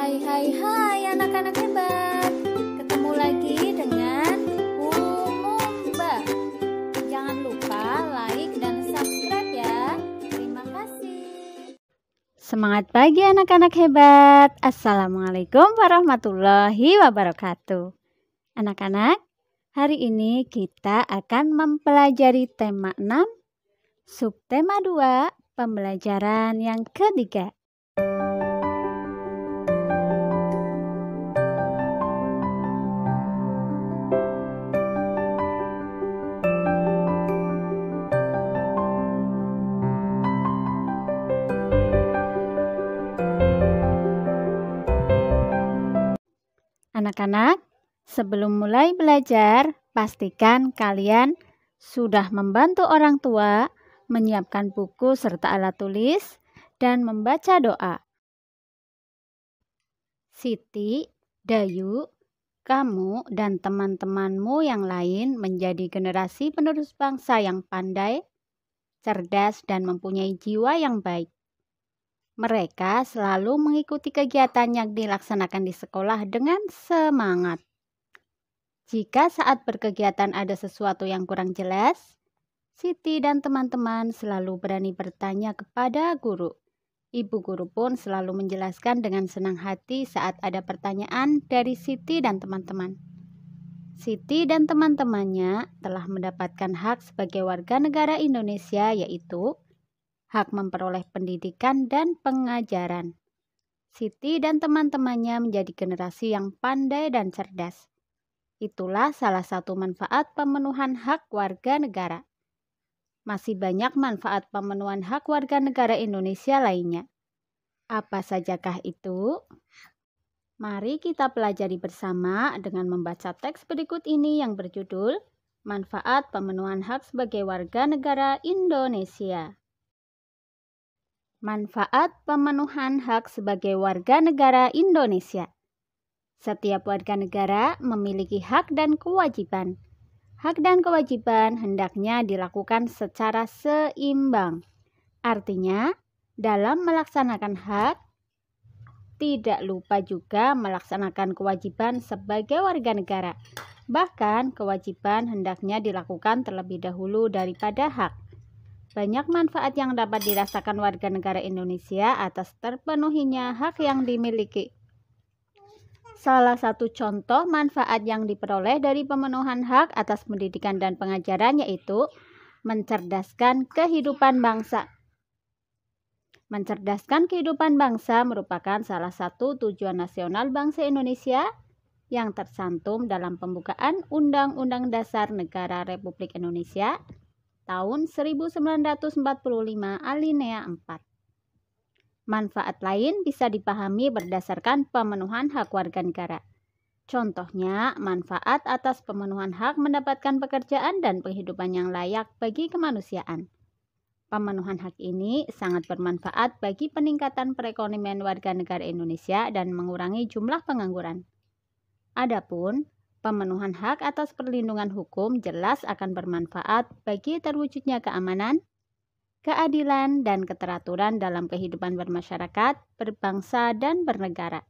Hai anak-anak hebat. Ketemu lagi dengan Umumba. Jangan lupa like dan subscribe ya. Terima kasih. Semangat pagi anak-anak hebat. Assalamualaikum warahmatullahi wabarakatuh. Anak-anak, hari ini kita akan mempelajari tema 6, subtema 2, pembelajaran yang ketiga. Anak-anak, sebelum mulai belajar, pastikan kalian sudah membantu orang tua menyiapkan buku serta alat tulis dan membaca doa. Siti, Dayu, kamu dan teman-temanmu yang lain menjadi generasi penerus bangsa yang pandai, cerdas, dan mempunyai jiwa yang baik. Mereka selalu mengikuti kegiatan yang dilaksanakan di sekolah dengan semangat. Jika saat berkegiatan ada sesuatu yang kurang jelas, Siti dan teman-teman selalu berani bertanya kepada guru. Ibu guru pun selalu menjelaskan dengan senang hati saat ada pertanyaan dari Siti dan teman-teman. Siti dan teman-temannya telah mendapatkan hak sebagai warga negara Indonesia, yaitu hak memperoleh pendidikan dan pengajaran. Siti dan teman-temannya menjadi generasi yang pandai dan cerdas. Itulah salah satu manfaat pemenuhan hak warga negara. Masih banyak manfaat pemenuhan hak warga negara Indonesia lainnya. Apa sajakah itu? Mari kita pelajari bersama dengan membaca teks berikut ini yang berjudul Manfaat Pemenuhan Hak sebagai Warga Negara Indonesia. Manfaat pemenuhan hak sebagai warga negara Indonesia. Setiap warga negara memiliki hak dan kewajiban. Hak dan kewajiban hendaknya dilakukan secara seimbang. Artinya, dalam melaksanakan hak, tidak lupa juga melaksanakan kewajiban sebagai warga negara. Bahkan, kewajiban hendaknya dilakukan terlebih dahulu daripada hak. Banyak manfaat yang dapat dirasakan warga negara Indonesia atas terpenuhinya hak yang dimiliki. Salah satu contoh manfaat yang diperoleh dari pemenuhan hak atas pendidikan dan pengajaran yaitu mencerdaskan kehidupan bangsa. Mencerdaskan kehidupan bangsa merupakan salah satu tujuan nasional bangsa Indonesia yang tercantum dalam pembukaan Undang-Undang Dasar Negara Republik Indonesia tahun 1945 alinea 4. Manfaat lain bisa dipahami berdasarkan pemenuhan hak warga negara. Contohnya, manfaat atas pemenuhan hak mendapatkan pekerjaan dan penghidupan yang layak bagi kemanusiaan. Pemenuhan hak ini sangat bermanfaat bagi peningkatan perekonomian warga negara Indonesia dan mengurangi jumlah pengangguran. Adapun pemenuhan hak atas perlindungan hukum jelas akan bermanfaat bagi terwujudnya keamanan, keadilan, dan keteraturan dalam kehidupan bermasyarakat, berbangsa, dan bernegara.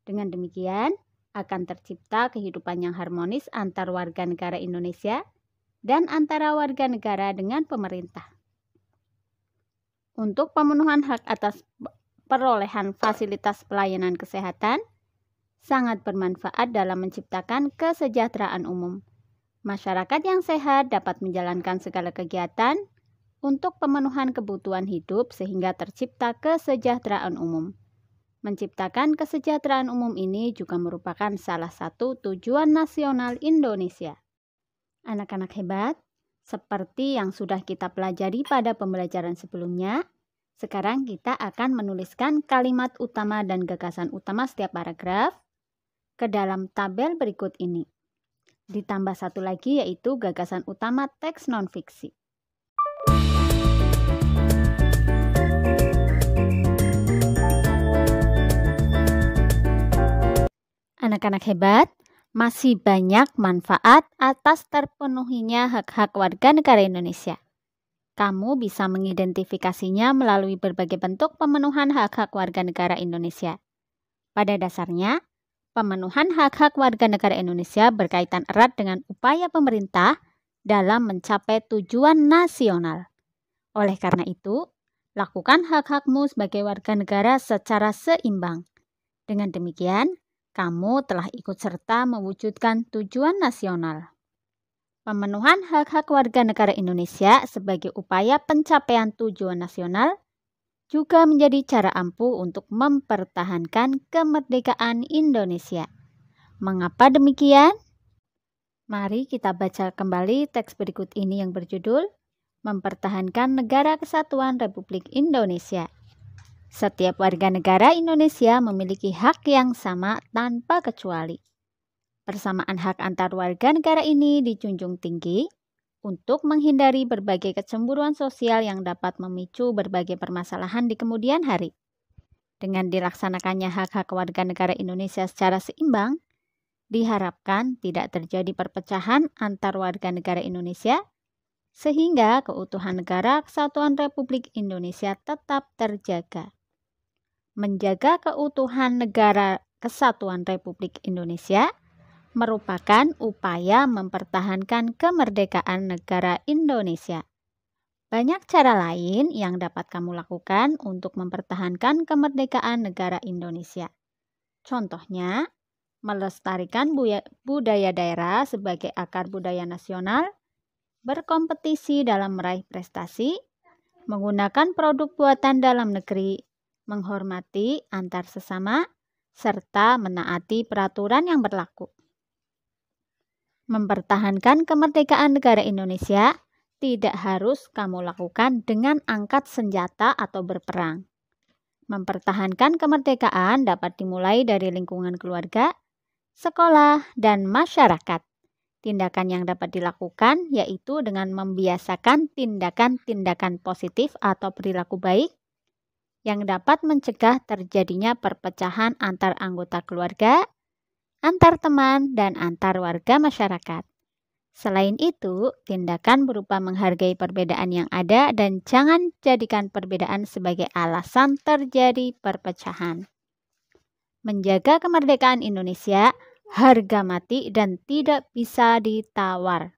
Dengan demikian, akan tercipta kehidupan yang harmonis antar warga negara Indonesia dan antara warga negara dengan pemerintah. Untuk pemenuhan hak atas perolehan fasilitas pelayanan kesehatan, sangat bermanfaat dalam menciptakan kesejahteraan umum. Masyarakat yang sehat dapat menjalankan segala kegiatan untuk pemenuhan kebutuhan hidup sehingga tercipta kesejahteraan umum. Menciptakan kesejahteraan umum ini juga merupakan salah satu tujuan nasional Indonesia. Anak-anak hebat, seperti yang sudah kita pelajari pada pembelajaran sebelumnya, sekarang kita akan menuliskan kalimat utama dan gagasan utama setiap paragraf ke dalam tabel berikut ini. Ditambah satu lagi yaitu gagasan utama teks non-fiksi. Anak-anak hebat, masih banyak manfaat atas terpenuhinya hak-hak warga negara Indonesia. Kamu bisa mengidentifikasinya melalui berbagai bentuk pemenuhan hak-hak warga negara Indonesia. Pada dasarnya, pemenuhan hak-hak warga negara Indonesia berkaitan erat dengan upaya pemerintah dalam mencapai tujuan nasional. Oleh karena itu, lakukan hak-hakmu sebagai warga negara secara seimbang. Dengan demikian, kamu telah ikut serta mewujudkan tujuan nasional. Pemenuhan hak-hak warga negara Indonesia sebagai upaya pencapaian tujuan nasional juga menjadi cara ampuh untuk mempertahankan kemerdekaan Indonesia. Mengapa demikian? Mari kita baca kembali teks berikut ini yang berjudul Mempertahankan Negara Kesatuan Republik Indonesia. Setiap warga negara Indonesia memiliki hak yang sama tanpa kecuali. Persamaan hak antar warga negara ini dijunjung tinggi untuk menghindari berbagai kecemburuan sosial yang dapat memicu berbagai permasalahan di kemudian hari. Dengan dilaksanakannya hak-hak warga negara Indonesia secara seimbang, diharapkan tidak terjadi perpecahan antar warga negara Indonesia, sehingga keutuhan negara Kesatuan Republik Indonesia tetap terjaga. Menjaga keutuhan negara Kesatuan Republik Indonesia merupakan upaya mempertahankan kemerdekaan negara Indonesia. Banyak cara lain yang dapat kamu lakukan untuk mempertahankan kemerdekaan negara Indonesia. Contohnya, melestarikan budaya daerah sebagai akar budaya nasional, berkompetisi dalam meraih prestasi, menggunakan produk buatan dalam negeri, menghormati antar sesama, serta menaati peraturan yang berlaku. Mempertahankan kemerdekaan negara Indonesia tidak harus kamu lakukan dengan angkat senjata atau berperang. Mempertahankan kemerdekaan dapat dimulai dari lingkungan keluarga, sekolah, dan masyarakat. Tindakan yang dapat dilakukan yaitu dengan membiasakan tindakan-tindakan positif atau perilaku baik yang dapat mencegah terjadinya perpecahan antar anggota keluarga, antar teman, dan antar warga masyarakat. Selain itu, tindakan berupa menghargai perbedaan yang ada dan jangan jadikan perbedaan sebagai alasan terjadi perpecahan. Menjaga kemerdekaan Indonesia harga mati dan tidak bisa ditawar.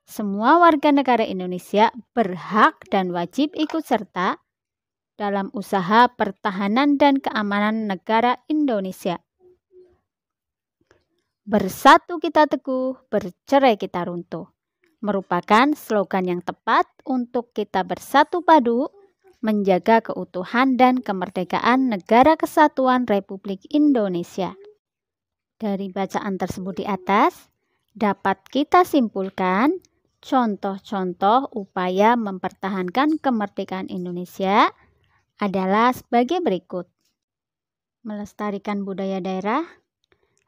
Semua warga negara Indonesia berhak dan wajib ikut serta dalam usaha pertahanan dan keamanan negara Indonesia. Bersatu kita teguh, bercerai kita runtuh, merupakan slogan yang tepat untuk kita bersatu padu menjaga keutuhan dan kemerdekaan Negara Kesatuan Republik Indonesia. Dari bacaan tersebut di atas, dapat kita simpulkan contoh-contoh upaya mempertahankan kemerdekaan Indonesia adalah sebagai berikut. Melestarikan budaya daerah,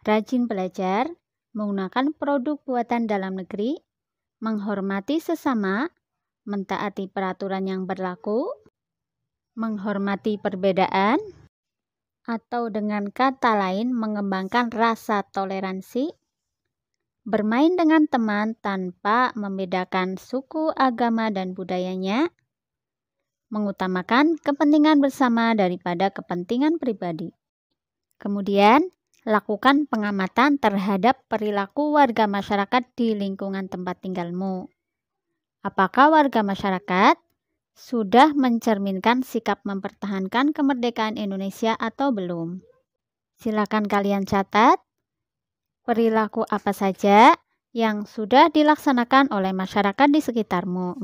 rajin belajar, menggunakan produk buatan dalam negeri, menghormati sesama, mentaati peraturan yang berlaku, menghormati perbedaan, atau dengan kata lain mengembangkan rasa toleransi, bermain dengan teman tanpa membedakan suku, agama, dan budayanya, mengutamakan kepentingan bersama daripada kepentingan pribadi. Kemudian, lakukan pengamatan terhadap perilaku warga masyarakat di lingkungan tempat tinggalmu. Apakah warga masyarakat sudah mencerminkan sikap mempertahankan kemerdekaan Indonesia atau belum? Silakan kalian catat perilaku apa saja yang sudah dilaksanakan oleh masyarakat di sekitarmu.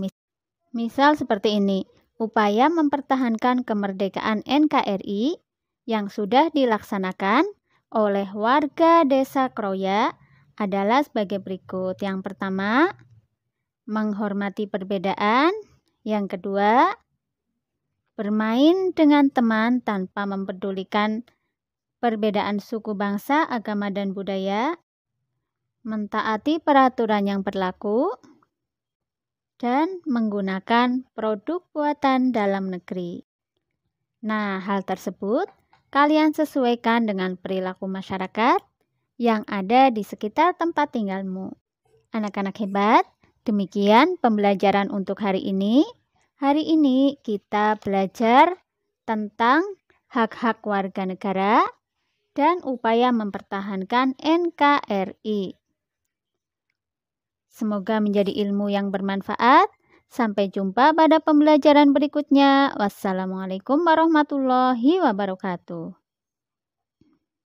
Misal seperti ini, upaya mempertahankan kemerdekaan NKRI yang sudah dilaksanakan oleh warga Desa Kroya adalah sebagai berikut. Yang pertama, menghormati perbedaan. Yang kedua, bermain dengan teman tanpa mempedulikan perbedaan suku, bangsa, agama, dan budaya, mentaati peraturan yang berlaku, dan menggunakan produk buatan dalam negeri. Nah, hal tersebut kalian sesuaikan dengan perilaku masyarakat yang ada di sekitar tempat tinggalmu. Anak-anak hebat, demikian pembelajaran untuk hari ini. Hari ini kita belajar tentang hak-hak warga negara dan upaya mempertahankan NKRI. Semoga menjadi ilmu yang bermanfaat. Sampai jumpa pada pembelajaran berikutnya. Wassalamualaikum warahmatullahi wabarakatuh.